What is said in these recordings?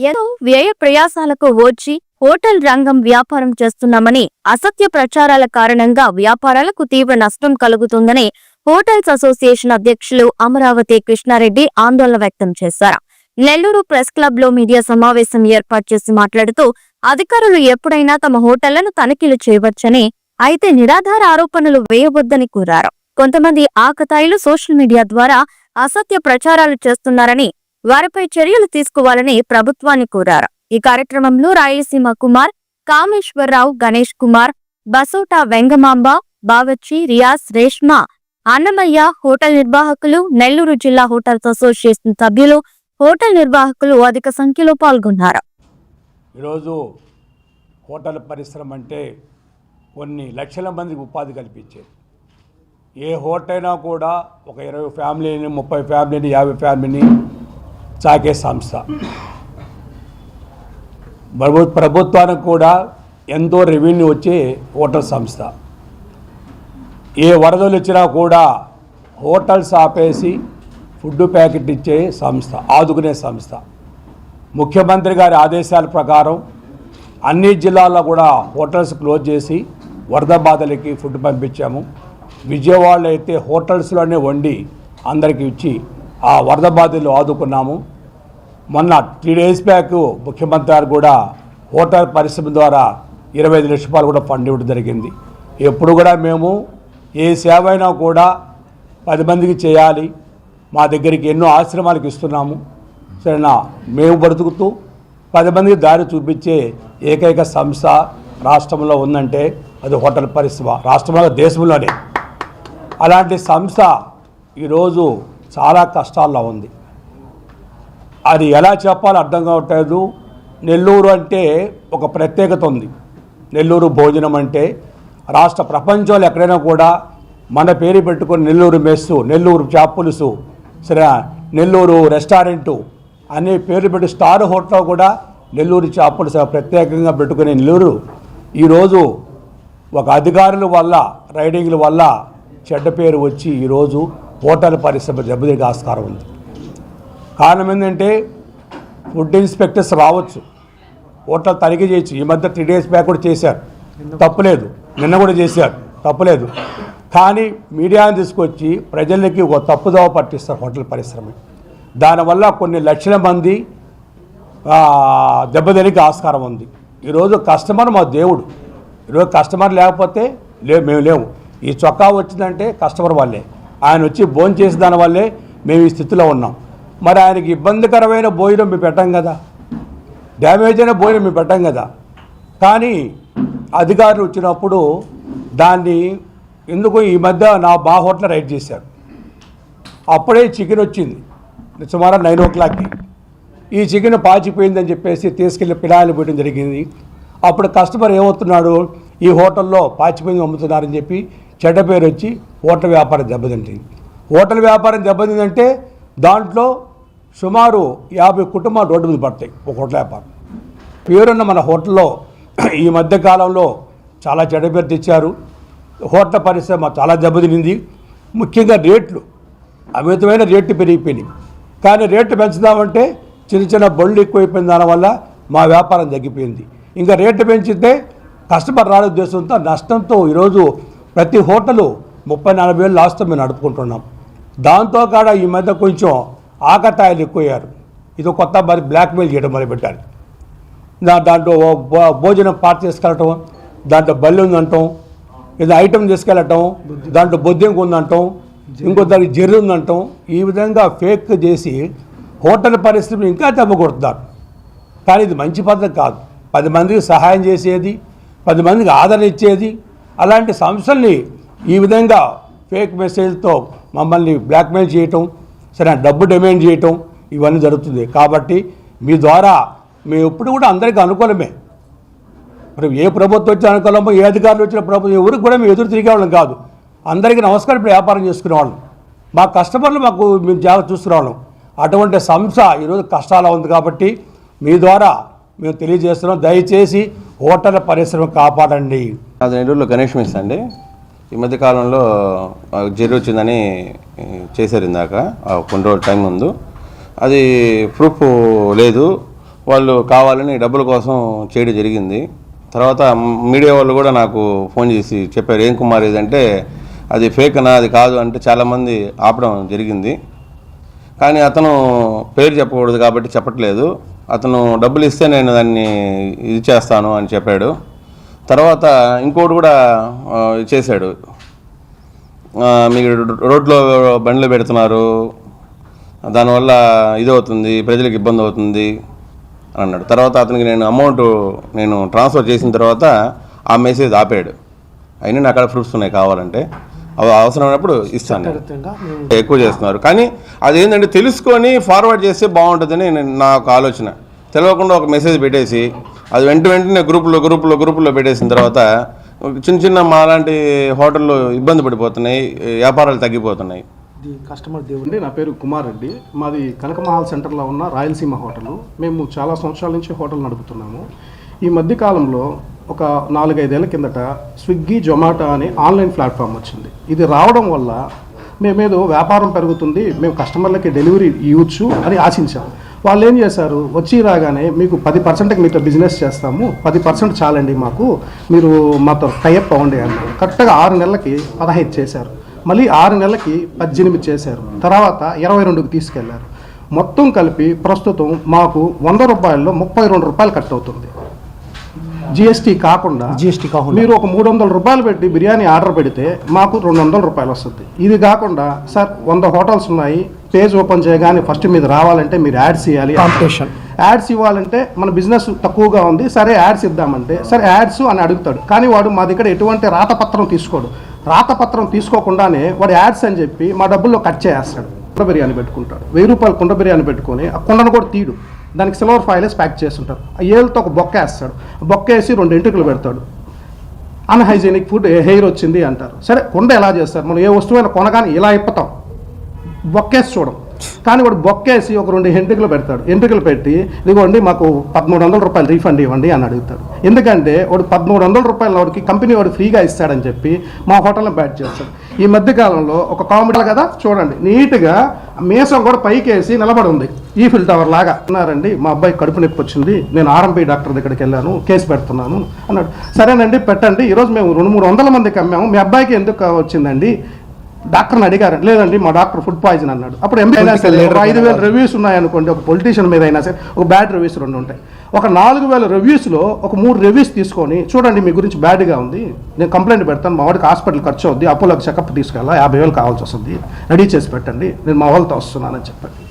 ఎంతో వ్యయ ప్రయాసాలకు ఓర్చి హోటల్ రంగం వ్యాపారం చేస్తున్నామని అసత్య ప్రచారాల కారణంగా వ్యాపారాలకు తీవ్ర నష్టం కలుగుతుందని హోటల్స్ అసోసియేషన్ అధ్యక్షులు అమరావతి కృష్ణారెడ్డి ఆందోళన వ్యక్తం చేశారు. నెల్లూరు ప్రెస్ క్లబ్ లో మీడియా సమావేశం ఏర్పాటు చేసి మాట్లాడుతూ అధికారులు ఎప్పుడైనా తమ హోటళ్లను తనిఖీలు చేయవచ్చని, అయితే నిరాధార ఆరోపణలు వేయవద్దని కోరారు. కొంతమంది ఆకతాయిలు సోషల్ మీడియా ద్వారా అసత్య ప్రచారాలు చేస్తున్నారని, వారిపై చర్యలు తీసుకోవాలని ప్రభుత్వాన్ని కోరారు. ఈ కార్యక్రమంలో రాయలసీమ కుమార్, కామేశ్వరరావు, గణేష్ కుమార్, బసోటా వెంగమాంబ, బావచ్చి, రియాస్, రేష్మ, అన్నమయ్య, హోటల్ నిర్వాహకులు, నెల్లూరు జిల్లా హోటల్స్ అసోసియేషన్ సభ్యులు, హోటల్ నిర్వాహకులు అధిక సంఖ్యలో పాల్గొన్నారు. ఈరోజు హోటల్ పరిశ్రమ అంటే కొన్ని లక్షల మందికి ఉపాధి కల్పించేది. ఏ హోటల్ అయినా కూడా ఒక 20 ఫ్యామిలీని, 30 ఫ్యామిలీని, 50 ఫ్యామిలీని సాకే సంస్థ. ప్రభుత్వానికి కూడా ఎంతో రెవెన్యూ వచ్చే హోటల్ సంస్థ. ఏ వరదలు వచ్చినా కూడా హోటల్స్ ఆపేసి ఫుడ్ ప్యాకెట్ ఇచ్చే సంస్థ, ఆదుకునే సంస్థ. ముఖ్యమంత్రి గారి ఆదేశాల ప్రకారం అన్ని జిల్లాల్లో కూడా హోటల్స్ క్లోజ్ చేసి వరద బాధలకి ఫుడ్ పంపించాము. విజయవాడలో అయితే హోటల్స్లోనే వండి అందరికీ ఇచ్చి ఆ వరద బాధలు ఆదుకున్నాము. మొన్న 3 days బ్యాక్ ముఖ్యమంత్రి గారు కూడా హోటల్ పరిశ్రమ ద్వారా 25 లక్షల రూపాయలు కూడా ఫండ్ ఇవ్వడం జరిగింది. ఎప్పుడు కూడా మేము ఏ సేవ అయినా కూడా 10 మందికి చేయాలి. మా దగ్గరికి ఎన్నో ఆశ్రమాలకు ఇస్తున్నాము. సరేనా, మేము బ్రతుకుతూ 10 మందికి దారి చూపించే ఏకైక సంస్థ రాష్ట్రంలో ఉందంటే అది హోటల్ పరిశ్రమ, రాష్ట్రంలో దేశంలోనే. అలాంటి సంస్థ ఈరోజు చాలా కష్టాల్లో ఉంది. అది ఎలా చెప్పాలో అర్థం కావట్లేదు. నెల్లూరు అంటే ఒక ప్రత్యేకత ఉంది. నెల్లూరు భోజనం అంటే రాష్ట్ర ప్రపంచంలో ఎక్కడైనా కూడా మన పేరు పెట్టుకుని నెల్లూరు మెస్సు, నెల్లూరు చేపలుసు, సరే, నెల్లూరు రెస్టారెంటు అనే పేరు పెట్టి స్టార్ హోటల్లో కూడా నెల్లూరు చేపలుసు ప్రత్యేకంగా పెట్టుకునే నెల్లూరు ఈరోజు ఒక అధికారుల వల్ల, రైడింగ్ల వల్ల చెడ్డ పేరు వచ్చి ఈరోజు హోటల్ పరిశ్రమ దెబ్బతినే ఆస్కారం ఉంది. కారణం ఏంటంటే ఫుడ్ ఇన్స్పెక్టర్స్ రావచ్చు, హోటల్ తనిఖీ చేయొచ్చు. ఈ మధ్య 3 days బ్యాక్ కూడా చేశారు, తప్పులేదు. నిన్న కూడా చేశారు, తప్పులేదు. కానీ మీడియాని తీసుకొచ్చి ప్రజలకి ఒక తప్పుదోవ పట్టిస్తారు హోటల్ పరిశ్రమ. దానివల్ల కొన్ని లక్షల మంది దెబ్బతినికి ఆస్కారం ఉంది. ఈరోజు కస్టమర్ మా దేవుడు. ఈరోజు కస్టమర్ లేకపోతే మేము లేవు. ఈ చొక్కా వచ్చిందంటే కస్టమర్ వల్లే. ఆయన వచ్చి భోజనం చేసే దానివల్లే మేము ఈ స్థితిలో ఉన్నాం. మరి ఆయనకి ఇబ్బందికరమైన భోజనం మేము పెట్టాం కదా, డ్యామేజ్ అయిన భోజనం మేము పెట్టాం కదా. కానీ అధికారులు వచ్చినప్పుడు దాన్ని ఎందుకు ఈ మధ్య మా హోటల్ రైడ్ చేశారు. అప్పుడే చికెన్ వచ్చింది సుమారు 9 o'clockకి. ఈ చికెన్ పాచిపోయిందని చెప్పేసి తీసుకెళ్ళి పిడాయిలు పెట్టడం జరిగింది. అప్పుడు కస్టమర్ ఏమవుతున్నాడు, ఈ హోటల్లో పాచిపోయింది అమ్ముతున్నారని చెప్పి చెడ్డ పేరు వచ్చి హోటల్ వ్యాపారం దెబ్బతింటుంది. హోటల్ వ్యాపారం దెబ్బతిందంటే దాంట్లో సుమారు 50 కుటుంబాలు రోడ్డు మీద పడతాయి. ఒక హోటల్ వ్యాపారం పేరున్న మన హోటల్లో ఈ మధ్యకాలంలో చాలా చెడ్డ పేరు తెచ్చారు. హోటల్ పరిశ్రమ చాలా దెబ్బతినింది. ముఖ్యంగా రేట్లు, అమితమైన రేట్లు పెరిగిపోయినాయి. కానీ రేట్లు పెంచుదామంటే చిన్న చిన్న బళ్ళు ఎక్కువైపోయిన దానివల్ల మా వ్యాపారం తగ్గిపోయింది. ఇంకా రేట్లు పెంచితే కస్టమర్ రాని ఉద్దేశంతో నష్టంతో ఈరోజు ప్రతి హోటలు 30-40 వేలు లాస్తో మేము నడుపుకుంటున్నాం. దాంతో కూడా ఈ మధ్య కొంచెం ఆకతాయిలు ఎక్కువయ్యారు. ఇది కొత్త మరి బ్లాక్మెయిల్ చేయడం మొదలుపెట్టారు. దాంట్లో భోజనం పార్ట్ తీసుకెళ్ళటం, దాంట్లో బల్లి ఉందంటాం, ఏదో ఐటమ్ తీసుకెళ్ళటం, దాంట్లో బొద్దింక ఉందంటాం, ఇంకో దానికి జెర్రీ ఉందంటాం. ఈ విధంగా ఫేక్ చేసి హోటల్ పరిస్థితిని ఇంకా దెబ్బ కొడుతున్నారు. కానీ ఇది మంచి పద్ధతి కాదు. 10 మందికి సహాయం చేసేది, 10 మందికి ఆదరణ ఇచ్చేది, అలాంటి సంస్థల్ని ఈ విధంగా ఫేక్ మెసేజ్తో మమ్మల్ని బ్లాక్మెయిల్ చేయటం, సరే డబ్బు డిమాండ్ చేయటం ఇవన్నీ జరుగుతుంది. కాబట్టి మీ ద్వారా మేము ఎప్పుడు కూడా అందరికీ అనుకూలమే. మరి ఏ ప్రభుత్వం వచ్చి అనుకూలమో, ఏ అధికారులు వచ్చిన ప్రభుత్వం ఎవరికి కూడా మేము ఎదురు తిరిగేవాళ్ళం కాదు. అందరికీ నమస్కారం ఇప్పుడు వ్యాపారం చేసుకునేవాళ్ళం. మా కస్టమర్లు మేము జాగ్రత్త చూసుకునేవాళ్ళం. అటువంటి సంస్థ ఈరోజు కష్టాలు ఉంది. కాబట్టి మీ ద్వారా మేము తెలియజేస్తున్నాం, దయచేసి హోటల్ పరిశ్రమ కాపాడండి. అది నెల్లూరులో గణేష్ మెస్ అండి. ఈ మధ్యకాలంలో జెర్రీ వచ్చిందని చేశారు ఇందాక కొన్ని రోజుల టైం ముందు. అది ప్రూఫ్ లేదు, వాళ్ళు కావాలని డబ్బుల కోసం చేయడం జరిగింది. తర్వాత మీడియా వాళ్ళు కూడా నాకు ఫోన్ చేసి చెప్పారు, ఏం కుమార్ ఇదంటే అది ఫేక్ అనా, అది కాదు అంటే చాలామంది ఆపడం జరిగింది. కానీ అతను పేరు చెప్పకూడదు కాబట్టి చెప్పట్లేదు. అతను డబ్బులు ఇస్తే నేను దాన్ని ఇది చేస్తాను అని చెప్పాడు. తర్వాత ఇంకోటి కూడా చేశాడు, మీరు రోడ్లో బండ్లు పెడుతున్నారు, దానివల్ల ఇది అవుతుంది, ప్రజలకు ఇబ్బంది అవుతుంది అని అన్నాడు. తర్వాత అతనికి నేను అమౌంట్ ట్రాన్స్ఫర్ చేసిన తర్వాత ఆ మెసేజ్ ఆపాడు. అయినా నాకు అక్కడ ప్రూఫ్స్ ఉన్నాయి, కావాలంటే అవి అవసరమైనప్పుడు ఇస్తాను. ఎక్కువ చేస్తున్నారు, కానీ అదేంటంటే తెలుసుకొని ఫార్వర్డ్ చేస్తే బాగుంటుందని నా ఒక ఆలోచన. తెలియకుండా ఒక మెసేజ్ పెట్టేసి అది వెంటనే గ్రూపుల్లో పెట్టేసిన తర్వాత చిన్న మాలాంటి హోటళ్ళు ఇబ్బంది పడిపోతున్నాయి, వ్యాపారాలు తగ్గిపోతున్నాయి. కస్టమర్ దేవుడి. నా పేరు కుమార్ రెడ్డి. మాది కనకమహల్ సెంటర్లో ఉన్న రాయలసీమ హోటలు. మేము చాలా సంవత్సరాల నుంచి హోటల్ నడుపుతున్నాము. ఈ మధ్యకాలంలో ఒక 4-5 ఏళ్ల కిందట స్విగ్గీ, జొమాటో అనే ఆన్లైన్ ప్లాట్ఫామ్ వచ్చింది. ఇది రావడం వల్ల మేమేదో వ్యాపారం పెరుగుతుంది, మేము కస్టమర్లకి డెలివరీ ఇవ్వచ్చు అని ఆశించాము. వాళ్ళు ఏం చేశారు, వచ్చి రాగానే మీకు 10%కి మీతో బిజినెస్ చేస్తాము, 10% చాలండి మాకు, మీరు మాతో టైఅప్ అవ్వండి అన్నారు. కరెక్ట్గా 6 నెలలకి 15 చేశారు. మళ్ళీ 6 నెలలకి 18 చేశారు. తర్వాత 22కి తీసుకెళ్లారు. మొత్తం కలిపి ప్రస్తుతం మాకు 100 రూపాయల్లో 32 రూపాయలు కట్ అవుతుంది. జిఎస్టీ కాకుండా మీరు ఒక 300 రూపాయలు పెట్టి బిర్యానీ ఆర్డర్ పెడితే మాకు 200 రూపాయలు వస్తుంది. ఇది కాకుండా సార్ 100 హోటల్స్ ఉన్నాయి, పేజ్ ఓపెన్ చేయగానే ఫస్ట్ మీద రావాలంటే మీరు యాడ్స్ ఇవ్వాలి, కాంపిటీషన్ యాడ్స్ ఇవ్వాలంటే మన బిజినెస్ తక్కువగా ఉంది, సరే యాడ్స్ ఇద్దామంటే సరే యాడ్స్ అని అడుగుతాడు. కానీ వాడు మా దగ్గర ఎటువంటి రాతపత్రం తీసుకోడు. రాతపత్రం తీసుకోకుండానే వాడు యాడ్స్ అని చెప్పి మా డబ్బుల్లో కట్ చేస్తాడు. కుండ బిర్యానీ పెట్టుకుంటాడు, 1000 రూపాయలు కుండ బిర్యానీ పెట్టుకొని ఆ కుండను కూడా తీడు, దానికి సిల్వర్ ఫాయిల్స్ ప్యాక్ చేస్తుంటారు. ఆ ఏళ్ళతో ఒక బొక్క వేస్తాడు, బొక్క వేసి 2 ఎంట్రుకలు పెడతాడు. అన్హైజీనిక్ ఫుడ్, హెయిర్ వచ్చింది అంటారు. సరే కుండ ఎలా చేస్తారు, మనం ఏ వస్తువైనా కొనగానే ఇలా ఇప్పుతాం, బొక్కేసి చూడం. కానీ వాడు బొక్కేసి ఒక 2 ఎంట్రుకలు పెడతాడు. ఎంట్రుకలు పెట్టి ఇదిగోండి మాకు 1300 రూపాయలు రీఫండ్ ఇవ్వండి అని అడుగుతాడు. ఎందుకంటే వాడు 1300 రూపాయల వాడికి కంపెనీ వాడు ఫ్రీగా ఇస్తాడని చెప్పి మా హోటల్ని బ్యాట్ చేస్తాడు. ఈ మధ్యకాలంలో ఒక కామెడీ కదా చూడండి, నీట్గా మీసం కూడా పైకేసి నిలబడి ఉంది, ఈఫిల్ టవర్ లాగా అన్నారండి. మా అబ్బాయి కడుపు నొప్పి వచ్చింది, నేను ఆర్ఎంపీ డాక్టర్ దగ్గరికి వెళ్ళాను, కేసు పెడుతున్నాను అన్నాడు. సరేనండి పెట్టండి, ఈరోజు మేము 200-300 మందికి అమ్మాము, మీ అబ్బాయికి ఎందుకు వచ్చిందండి డాక్టర్ని అడిగారు. లేదండి మా డాక్టర్ ఫుడ్ పాయిజన్ అన్నాడు. అప్పుడు ఎంపీ 5,000 రివ్యూస్ ఉన్నాయనుకోండి, ఒక పొలిటీషియన్ మీద అయినా సరే ఒక బ్యాడ్ రివ్యూస్ 2 ఉంటాయి. ఒక 4,000 రివ్యూస్లో ఒక 3 రివ్యూస్ తీసుకొని చూడండి మీ గురించి బ్యాడ్గా ఉంది, నేను కంప్లైంట్ పెడతాను, మా వాడికి హాస్పిటల్ ఖర్చు అవుద్ది, అపోలోకి చెకప్ తీసుకెళ్ళా 50,000 కావాల్సి వస్తుంది, రెడీ చేసి పెట్టండి, నేను మా వాళ్ళతో వస్తున్నానని చెప్పండి.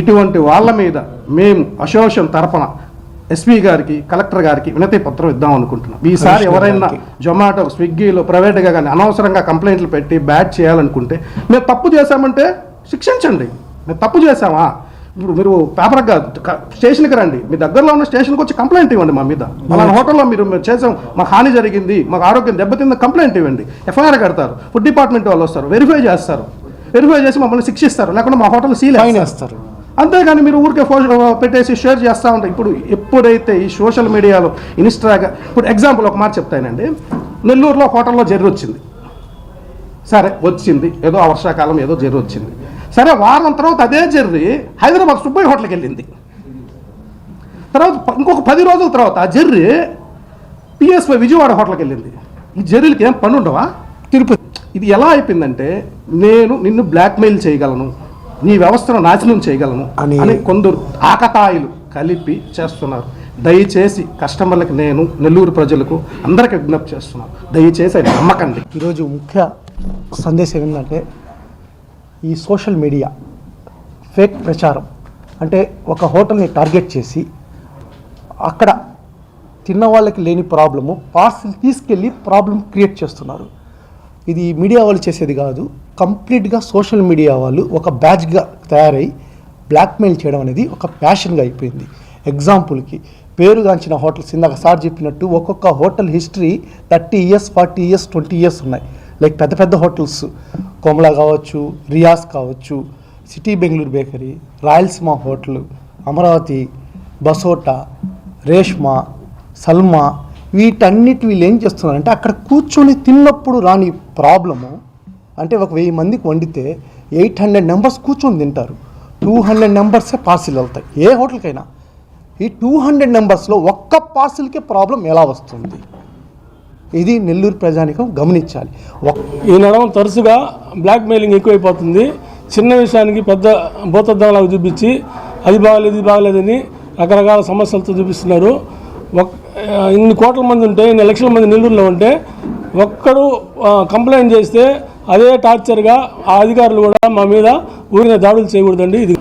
ఇటువంటి వాళ్ళ మీద మేము అసోసియేషన్ తరపున ఎస్పీ గారికి, కలెక్టర్ గారికి వినతి పత్రం ఇద్దాం అనుకుంటున్నాం. ఈసారి ఎవరైనా జొమాటో, స్విగ్గీలో ప్రైవేట్గా కానీ అనవసరంగా కంప్లైంట్లు పెట్టి బ్యాడ్ చేయాలనుకుంటే, మేము తప్పు చేశామంటే శిక్షించండి. మేము తప్పు చేశామా, ఇప్పుడు మీరు పేపర్కి కాదు స్టేషన్కి రండి, మీ దగ్గరలో ఉన్న స్టేషన్కి వచ్చి కంప్లైంట్ ఇవ్వండి. మా మీద మన హోటల్లో మీరు చేసాం, మాకు హాని జరిగింది, మాకు ఆరోగ్యం దెబ్బతింది, కంప్లైంట్ ఇవ్వండి. ఎఫ్ఐఆర్ కడతారు, ఫుడ్ డిపార్ట్మెంట్ వాళ్ళు వస్తారు, వెరిఫై చేస్తారు, వెరిఫై చేసి మమ్మల్ని శిక్షిస్తారు, లేకుండా మా హోటల్ సీల్ చేస్తారు. అంతేగాని మీరు ఊరికే పెట్టేసి షేర్ చేస్తూ ఉంటారు. ఇప్పుడు ఎప్పుడైతే ఈ సోషల్ మీడియాలో ఇన్స్టాగా, ఇప్పుడు ఎగ్జాంపుల్ ఒక మాట చెప్తానండి, నెల్లూరులో హోటల్లో జర్రి వచ్చింది, సరే వచ్చింది, ఏదో వర్షాకాలం ఏదో జర్రి వచ్చింది, సరే వారం తర్వాత అదే జర్రి హైదరాబాద్ సుబ్బయ్య హోటల్కి వెళ్ళింది. తర్వాత ఇంకొక 10 రోజుల తర్వాత ఆ జర్రి పిఎస్వై విజయవాడ హోటల్కి వెళ్ళింది. ఈ జర్రీలకి ఏం పని ఉండవా? తిరుపతి. ఇది ఎలా అయిపోయిందంటే, నేను నిన్ను బ్లాక్మెయిల్ చేయగలను, నీ వ్యవస్థను నాశనం చేయగలను అని కొందరు ఆకతాయిలు కలిపి చేస్తున్నారు. దయచేసి కస్టమర్లకు నేను, నెల్లూరు ప్రజలకు అందరికీ విజ్ఞప్తి చేస్తున్నాను, దయచేసి అది నమ్మకండి. ఈరోజు ముఖ్య సందేశం ఏంటంటే, ఈ సోషల్ మీడియా ఫేక్ ప్రచారం అంటే ఒక హోటల్ని టార్గెట్ చేసి అక్కడ తిన్న వాళ్ళకి లేని ప్రాబ్లము పార్సిల్ తీసుకెళ్ళి ప్రాబ్లం క్రియేట్ చేస్తున్నారు. ఇది మీడియా వాళ్ళు చేసేది కాదు, కంప్లీట్గా సోషల్ మీడియా వాళ్ళు ఒక బ్యాచ్గా తయారై బ్లాక్మెయిల్ చేయడం అనేది ఒక ప్యాషన్గా అయిపోయింది. ఎగ్జాంపుల్కి పేరుగాంచిన హోటల్స్, ఇందాక సార్ చెప్పినట్టు ఒక్కొక్క hotel history 30 years, 40 years, 20 years ఉన్నాయి. లైక్ పెద్ద పెద్ద హోటల్స్, కోమలా కావచ్చు, రియాస్ కావచ్చు, city Bengaluru bakery, Rayalaseema hotel, Amaravati, బసోటా, రేష్మా, సల్మా, వీటన్నిటి వీళ్ళు ఏం చేస్తున్నారంటే అక్కడ కూర్చొని తిన్నప్పుడు రాని ప్రాబ్లము అంటే ఒక 1000 మందికి వండితే 800 members కూర్చొని తింటారు, 200 members పార్సిల్ వెళ్తాయి ఏ హోటల్కైనా. ఈ 200 నెంబర్స్లో ఒక్క పార్సిల్కి ప్రాబ్లం ఎలా వస్తుంది? ఇది నెల్లూరు ప్రజానికం గమనించాలి. ఈ నడవ తరచుగా బ్లాక్ మెయిలింగ్ ఎక్కువైపోతుంది. చిన్న విషయానికి పెద్ద భూతద్దంలాగా చూపించి అది బాగలేదు ఇది బాగలేదని రకరకాల సమస్యలతో చూపిస్తున్నారు. ఇన్ని కోట్ల మంది ఉంటే, ఇన్ని లక్షల మంది నెల్లూరులో ఉంటే ఒక్కడు కంప్లైంట్ చేస్తే అదే టార్చర్గా ఆ అధికారులు కూడా మా మీద ఊరిన దాడులు చేయకూడదండి. ఇది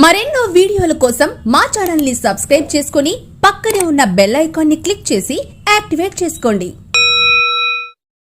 మరెన్నో వీడియోల కోసం మా ఛానల్ ని సబ్స్క్రైబ్ చేసుకుని పక్కనే ఉన్న బెల్ ఐకాన్ ని క్లిక్ చేసి యాక్టివేట్ చేసుకోండి.